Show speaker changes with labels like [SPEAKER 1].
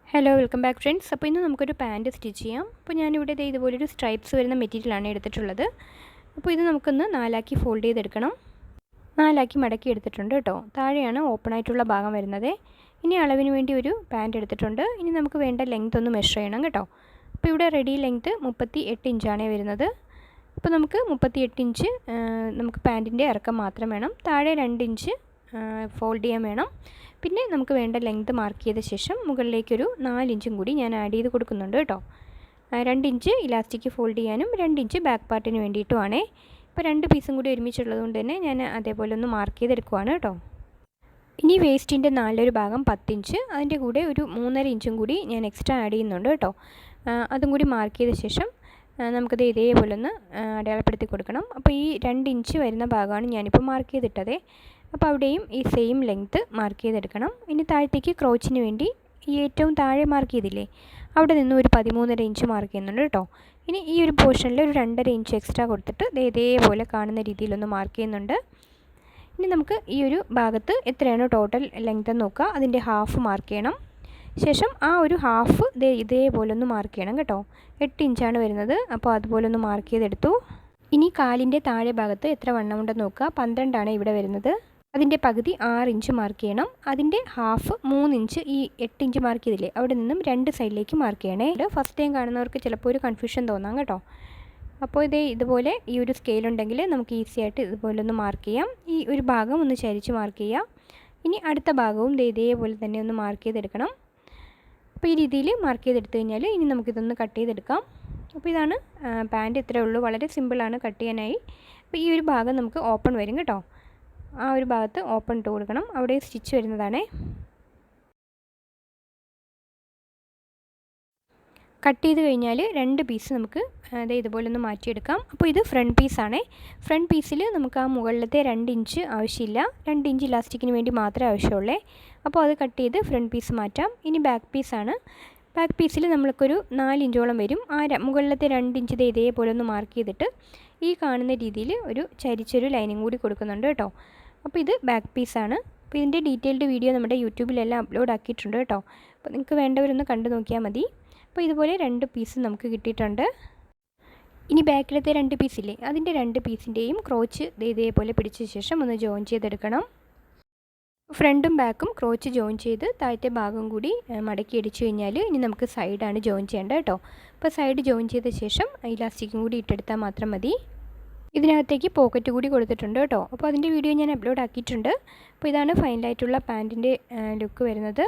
[SPEAKER 1] Hello welcome back friends. അപ്പോൾ ഇന്ന് നമുക്കൊരു പാൻറ്റ് സ്റ്റിച്ച് ചെയ്യാം. അപ്പോൾ ഞാനിവിടെ ഇതുപോലൊരു സ്ട്രൈപ്സ് വരുന്ന മെറ്റീരിയലാണ് എടുത്തിട്ടുള്ളത്. അപ്പോൾ ഇത് നമുക്കൊന്ന് നാലാക്കി ഫോൾഡ് ചെയ്തെടുക്കണം. നാലാക്കി മടക്കി എടുത്തിട്ടുണ്ട് കേട്ടോ. താഴെയാണ് ഓപ്പൺ ആയിട്ടുള്ള ഭാഗം വരുന്നത്. ഇനി അളവിന് വേണ്ടി ഒരു പാൻറ്റ് എടുത്തിട്ടുണ്ട്. ഇനി നമുക്ക് വേണ്ട ലെങ്ത് ഒന്ന് മെഷർ ചെയ്യണം കേട്ടോ. അപ്പോൾ ഇവിടെ റെഡി ലെങ്ത് 38 ഇഞ്ചാണ് വരുന്നത്. അപ്പോൾ നമുക്ക് 38 ഇഞ്ച് നമുക്ക് പാൻറ്റിൻ്റെ ഇറക്കം മാത്രം വേണം. താഴെ 2 ഇഞ്ച് ഫോൾഡ് ചെയ്യാൻ വേണം. പിന്നെ നമുക്ക് വേണ്ട ലെങ്ത് മാർക്ക് ചെയ്ത ശേഷം മുകളിലേക്കൊരു 4 ഇഞ്ചും കൂടി ഞാൻ ആഡ് ചെയ്ത് കൊടുക്കുന്നുണ്ട് കേട്ടോ. 2 ഇഞ്ച് ഇലാസ്റ്റിക് ഫോൾഡ് ചെയ്യാനും 2 ഇഞ്ച് ബാക്ക് പാർട്ടിന് വേണ്ടിയിട്ടുമാണേ. ഇപ്പോൾ 2 പീസും കൂടി ഒരുമിച്ചുള്ളത് കൊണ്ട് തന്നെ ഞാൻ അതേപോലെ ഒന്ന് മാർക്ക് ചെയ്തെടുക്കുവാണ് കേട്ടോ. ഇനി വേസ്റ്റിൻ്റെ നാലൊരു ഭാഗം 10 ഇഞ്ച്, അതിൻ്റെ കൂടെ ഒരു 3.5 ഇഞ്ചും കൂടി ഞാൻ എക്സ്ട്രാ ആഡ് ചെയ്യുന്നുണ്ട് കേട്ടോ. അതും കൂടി മാർക്ക് ചെയ്ത ശേഷം നമുക്കത് ഇതേപോലെ ഒന്ന് അടയാളപ്പെടുത്തി കൊടുക്കണം. അപ്പോൾ ഈ 2 ഇഞ്ച് വരുന്ന ഭാഗമാണ് ഞാനിപ്പോൾ മാർക്ക് ചെയ്തിട്ടത്. അപ്പോൾ അവിടെയും ഈ സെയിം ലെങ്ത്ത് മാർക്ക് ചെയ്തെടുക്കണം. ഇനി താഴത്തേക്ക് ക്രോച്ചിന് വേണ്ടി ഈ ഏറ്റവും താഴെ മാർക്ക് ചെയ്തില്ലേ, അവിടെ നിന്ന് ഒരു 13.5 ഇഞ്ച് മാർക്ക് ചെയ്യുന്നുണ്ട് കേട്ടോ. ഇനി ഈ ഒരു പോർഷനിൽ ഒരു 2.5 ഇഞ്ച് എക്സ്ട്രാ കൊടുത്തിട്ട് ഇതേപോലെ കാണുന്ന രീതിയിലൊന്ന് മാർക്ക് ചെയ്യുന്നുണ്ട്. ഇനി നമുക്ക് ഈ ഒരു ഭാഗത്ത് എത്രയാണോ ടോട്ടൽ ലെങ്ത്ത് എന്ന് നോക്കുക, അതിൻ്റെ ഹാഫ് മാർക്ക് ചെയ്യണം. ശേഷം ആ ഒരു ഹാഫ് ഇതേപോലെ ഒന്ന് മാർക്ക് ചെയ്യണം കേട്ടോ. 8 ഇഞ്ചാണ് വരുന്നത്. അപ്പോൾ അതുപോലെ ഒന്ന് മാർക്ക് ചെയ്തെടുത്തു. ഇനി കാലിൻ്റെ താഴെ ഭാഗത്ത് എത്ര വണ്ണമുണ്ടെന്ന് നോക്കുക. 12 ഇവിടെ വരുന്നത്. അതിൻ്റെ പകുതി 6 ഇഞ്ച് മാർക്ക് ചെയ്യണം. അതിൻ്റെ ഹാഫ് 3 ഇഞ്ച് ഈ 8 ഇഞ്ച് മാർക്ക് ചെയ്തില്ലേ, അവിടെ നിന്നും 2 സൈഡിലേക്ക് മാർക്ക് ചെയ്യണേ. ഫസ്റ്റ് ടൈം കാണുന്നവർക്ക് ചിലപ്പോൾ ഒരു കൺഫ്യൂഷൻ തോന്നാം കേട്ടോ. അപ്പോൾ ഇതുപോലെ ഈ ഒരു സ്കെയിലുണ്ടെങ്കിൽ നമുക്ക് ഈസി ആയിട്ട് ഇതുപോലെ ഒന്ന് മാർക്ക് ചെയ്യാം. ഈ ഒരു ഭാഗം ഒന്ന് ചരിച്ച് മാർക്ക് ചെയ്യാം. ഇനി അടുത്ത ഭാഗവും ഇതേപോലെ തന്നെ ഒന്ന് മാർക്ക് ചെയ്തെടുക്കണം. അപ്പോൾ ഈ രീതിയിൽ മാർക്ക് ചെയ്തെടുത്തു കഴിഞ്ഞാൽ ഇനി നമുക്കിതൊന്ന് കട്ട് ചെയ്തെടുക്കാം. അപ്പോൾ ഇതാണ് പാൻറ്റ്. ഇത്രയേ ഉള്ളൂ, വളരെ സിമ്പിളാണ് കട്ട് ചെയ്യാനായി. അപ്പോൾ ഈ ഒരു ഭാഗം നമുക്ക് ഓപ്പൺ വരും കേട്ടോ. ആ ഒരു ഭാഗത്ത് ഓപ്പൺ ഇട്ട് കൊടുക്കണം. അവിടെ സ്റ്റിച്ച് വരുന്നതാണേ. കട്ട് ചെയ്ത് കഴിഞ്ഞാൽ 2 പീസ് നമുക്ക് ഇതുപോലെ ഒന്ന് മാറ്റിയെടുക്കാം. അപ്പോൾ ഇത് ഫ്രണ്ട് പീസാണേ. ഫ്രണ്ട് പീസിൽ നമുക്ക് ആ മുകളിലത്തെ 2 ഇഞ്ച് ആവശ്യമില്ല. 2 ഇഞ്ച് ഇലാസ്റ്റിക്കിന് വേണ്ടി മാത്രമേ ആവശ്യമുള്ളൂ. അപ്പോൾ അത് കട്ട് ചെയ്ത് ഫ്രണ്ട് പീസ് മാറ്റാം. ഇനി ബാക്ക് പീസാണ്. ബാക്ക് പീസിൽ നമ്മൾക്കൊരു 4 ഇഞ്ചോളം വരും. ആ മുകളിലത്തെ 2 ഇഞ്ച് ഇതേപോലെ ഒന്ന് മാർക്ക് ചെയ്തിട്ട് ഈ കാണുന്ന രീതിയിൽ ഒരു ചരിച്ചൊരു ലൈനിങ് കൂടി കൊടുക്കുന്നുണ്ട് കേട്ടോ. അപ്പോൾ ഇത് ബാക്ക് പീസാണ്. അപ്പോൾ ഇതിൻ്റെ ഡീറ്റെയിൽഡ് വീഡിയോ നമ്മുടെ യൂട്യൂബിലെല്ലാം അപ്ലോഡ് ആക്കിയിട്ടുണ്ട് കേട്ടോ. അപ്പോൾ നിങ്ങൾക്ക് വേണ്ടവരൊന്ന് കണ്ടു നോക്കിയാൽ മതി. അപ്പോൾ ഇതുപോലെ 2 പീസ് നമുക്ക് കിട്ടിയിട്ടുണ്ട്. ഇനി ബാക്കിലത്തെ 2 പീസില്ലേ, അതിൻ്റെ 2 പീസിൻ്റെയും ക്രോച്ച് ഇതേപോലെ പിടിച്ച ശേഷം ഒന്ന് ജോയിൻ ചെയ്തെടുക്കണം. ഫ്രണ്ടും ബാക്കും ക്രോച്ച് ജോയിൻ ചെയ്ത് താഴത്തെ ഭാഗം കൂടി മടക്കി അടിച്ചു കഴിഞ്ഞാൽ ഇനി നമുക്ക് സൈഡാണ് ജോയിൻ ചെയ്യേണ്ടത് കേട്ടോ. അപ്പോൾ സൈഡ് ജോയിൻ ചെയ്ത ശേഷം ഇലാസ്റ്റിക്കും കൂടി ഇട്ടെടുത്താൽ മാത്രം മതി. ഇതിനകത്തേക്ക് പോക്കറ്റ് കൂടി കൊടുത്തിട്ടുണ്ട് കേട്ടോ. അപ്പോൾ അതിൻ്റെ വീഡിയോ ഞാൻ അപ്ലോഡ് ആക്കിയിട്ടുണ്ട്. അപ്പോൾ ഇതാണ് ഫൈനലായിട്ടുള്ള പാൻറ്റിൻ്റെ ലുക്ക് വരുന്നത്.